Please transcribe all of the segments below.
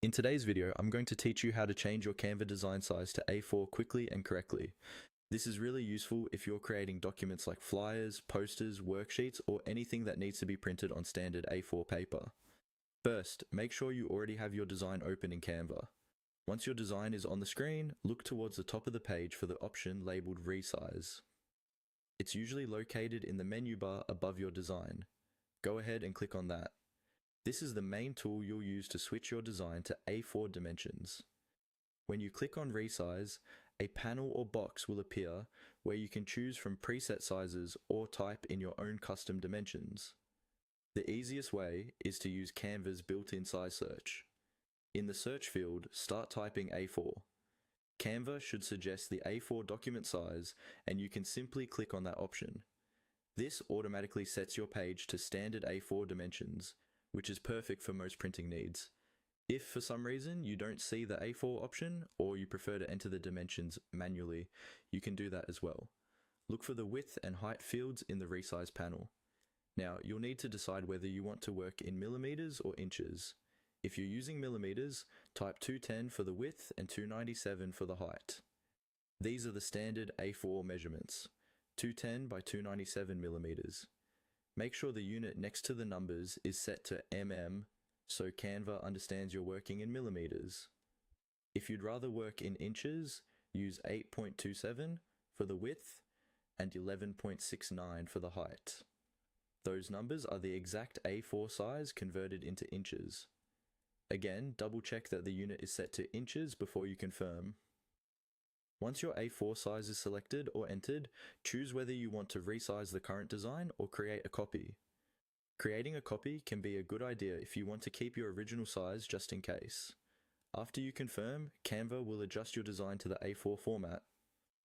In today's video, I'm going to teach you how to change your Canva design size to A4 quickly and correctly. This is really useful if you're creating documents like flyers, posters, worksheets, or anything that needs to be printed on standard A4 paper. First, make sure you already have your design open in Canva. Once your design is on the screen, look towards the top of the page for the option labeled Resize. It's usually located in the menu bar above your design. Go ahead and click on that. This is the main tool you'll use to switch your design to A4 dimensions. When you click on Resize, a panel or box will appear where you can choose from preset sizes or type in your own custom dimensions. The easiest way is to use Canva's built-in size search. In the search field, start typing A4. Canva should suggest the A4 document size, and you can simply click on that option. This automatically sets your page to standard A4 dimensions, which is perfect for most printing needs. If for some reason you don't see the A4 option, or you prefer to enter the dimensions manually, you can do that as well. Look for the width and height fields in the resize panel. Now, you'll need to decide whether you want to work in millimeters or inches. If you're using millimeters, type 210 for the width and 297 for the height. These are the standard A4 measurements, 210 by 297 millimeters. Make sure the unit next to the numbers is set to mm, so Canva understands you're working in millimeters. If you'd rather work in inches, use 8.27 for the width and 11.69 for the height. Those numbers are the exact A4 size converted into inches. Again, double check that the unit is set to inches before you confirm. Once your A4 size is selected or entered, choose whether you want to resize the current design or create a copy. Creating a copy can be a good idea if you want to keep your original size just in case. After you confirm, Canva will adjust your design to the A4 format.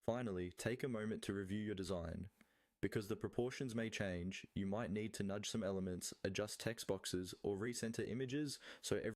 Finally, take a moment to review your design. Because the proportions may change, you might need to nudge some elements, adjust text boxes, or recenter images so